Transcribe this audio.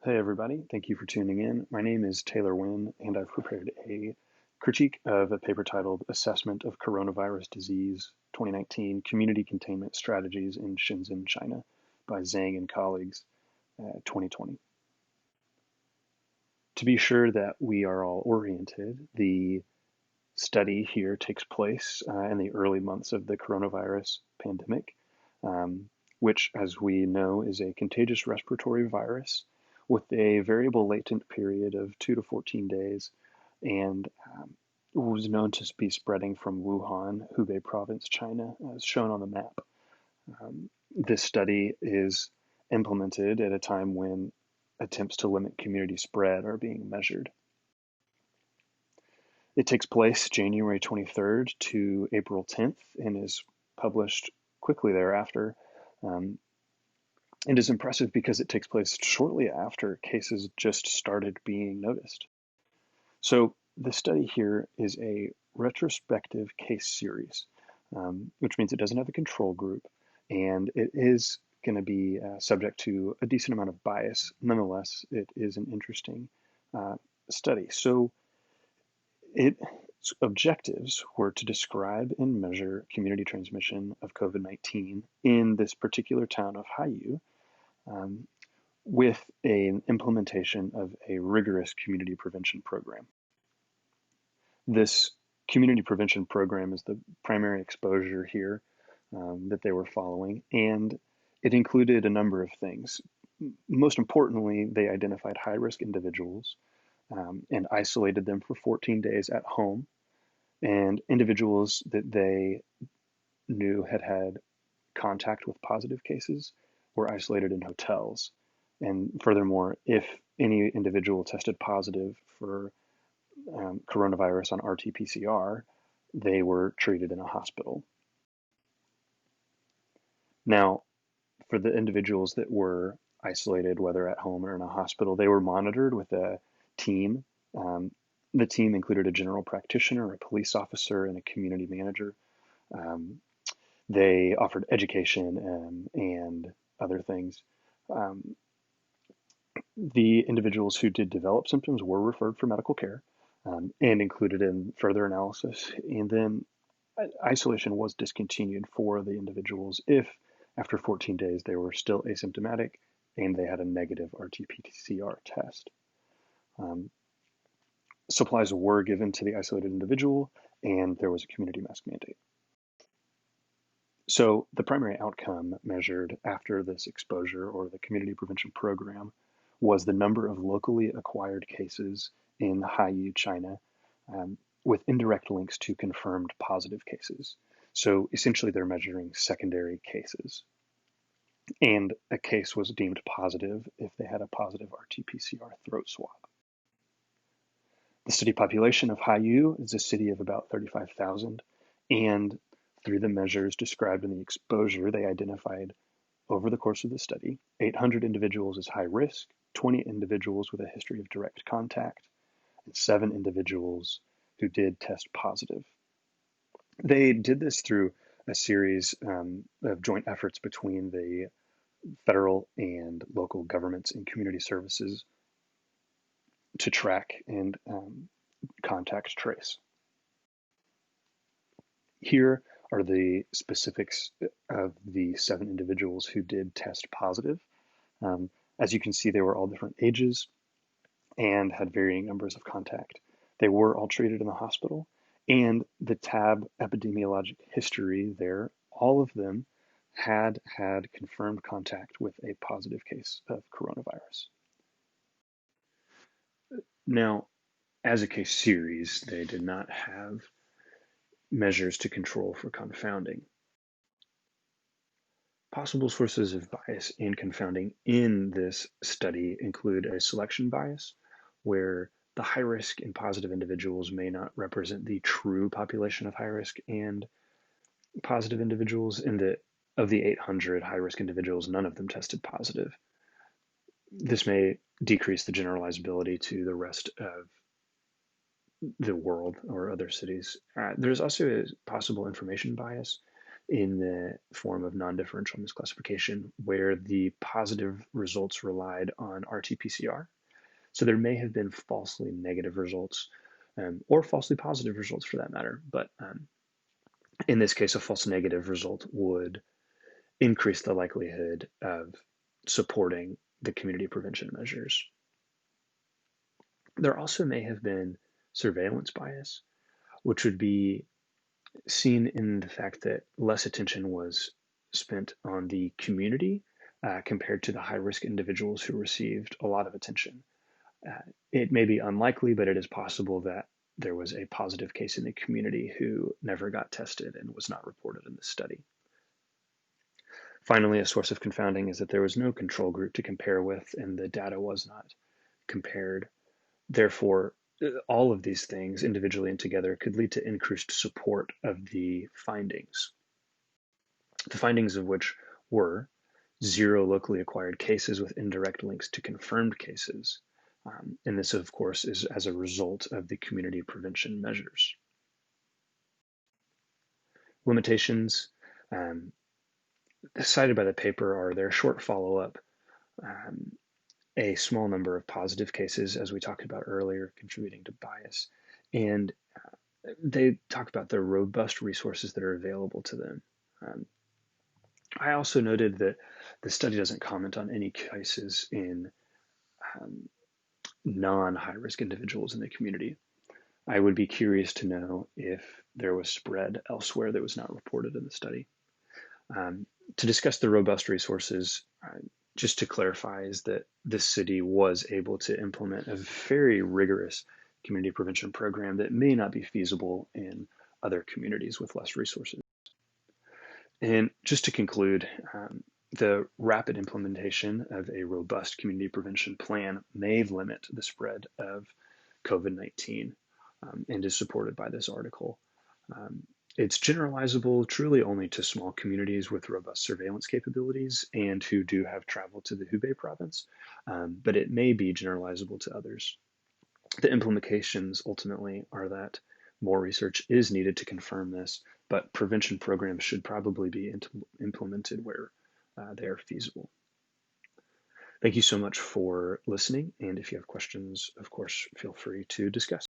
Hey everybody, thank you for tuning in. My name is Taylor Wynn, and I've prepared a critique of a paper titled Assessment of Coronavirus Disease 2019 Community Containment Strategies in Shenzhen, China by Zhang and colleagues, 2020. To be sure that we are all oriented, the study here takes place in the early months of the coronavirus pandemic, which, as we know, is a contagious respiratory virus with a variable latent period of 2 to 14 days and was known to be spreading from Wuhan, Hubei province, China, as shown on the map. This study is implemented at a time when attempts to limit community spread are being measured. It takes place January 23rd to April 10th and is published quickly thereafter. It is impressive because it takes place shortly after cases just started being noticed. So the study here is a retrospective case series, which means it doesn't have a control group, and it is going to be subject to a decent amount of bias. Nonetheless, it is an interesting study. So its objectives were to describe and measure community transmission of COVID-19 in this particular town of Haiyu, with an implementation of a rigorous community prevention program. This community prevention program is the primary exposure here that they were following, and it included a number of things. Most importantly, they identified high-risk individuals and isolated them for 14 days at home, and individuals that they knew had had contact with positive cases were isolated in hotels. And furthermore, if any individual tested positive for coronavirus on RT-PCR, they were treated in a hospital. Now, for the individuals that were isolated, whether at home or in a hospital, they were monitored with a team. The team included a general practitioner, a police officer, and a community manager. They offered education and other things. The individuals who did develop symptoms were referred for medical care and included in further analysis. And then isolation was discontinued for the individuals if, after 14 days, they were still asymptomatic and they had a negative RT-PCR test. Supplies were given to the isolated individual, and there was a community mask mandate. So the primary outcome measured after this exposure or the community prevention program was the number of locally acquired cases in Haiyu, China, with indirect links to confirmed positive cases. So essentially, they're measuring secondary cases. And a case was deemed positive if they had a positive RT-PCR throat swab. The study population of Haiyu is a city of about 35,000, and through the measures described in the exposure, they identified over the course of the study 800 individuals as high risk, 20 individuals with a history of direct contact, and 7 individuals who did test positive. They did this through a series of joint efforts between the federal and local governments and community services to track and contact trace. Here are the specifics of the 7 individuals who did test positive. As you can see, they were all different ages and had varying numbers of contact. They were all treated in the hospital, and the tab epidemiologic history there, all of them had had confirmed contact with a positive case of coronavirus. Now, as a case series, they did not have measures to control for confounding. Possible sources of bias and confounding in this study include a selection bias, where the high risk and positive individuals may not represent the true population of high risk and positive individuals. Of the 800 high risk individuals, none of them tested positive. This may decrease the generalizability to the rest of the world or other cities. There's also a possible information bias in the form of non-differential misclassification, where the positive results relied on RT-PCR. So there may have been falsely negative results, or falsely positive results for that matter. But in this case, a false negative result would increase the likelihood of supporting the community prevention measures. There also may have been surveillance bias, which would be seen in the fact that less attention was spent on the community compared to the high risk individuals who received a lot of attention. It may be unlikely, but it is possible that there was a positive case in the community who never got tested and was not reported in the study. Finally, a source of confounding is that there was no control group to compare with and the data was not compared. Therefore, all of these things individually and together could lead to increased support of the findings. The findings of which were 0 locally acquired cases with indirect links to confirmed cases. And this, of course, is as a result of the community prevention measures. Limitations cited by the paper are their short follow-up, a small number of positive cases, as we talked about earlier, contributing to bias, and they talk about the robust resources that are available to them. I also noted that the study doesn't comment on any cases in non-high-risk individuals in the community. I would be curious to know if there was spread elsewhere that was not reported in the study. To discuss the robust resources, just to clarify, is that this city was able to implement a very rigorous community prevention program that may not be feasible in other communities with less resources. And just to conclude, the rapid implementation of a robust community prevention plan may limit the spread of COVID-19 and is supported by this article. It's generalizable truly only to small communities with robust surveillance capabilities and who do have travel to the Hubei province, but it may be generalizable to others. The implications ultimately are that more research is needed to confirm this, but prevention programs should probably be implemented where they are feasible. Thank you so much for listening, and if you have questions, of course, feel free to discuss.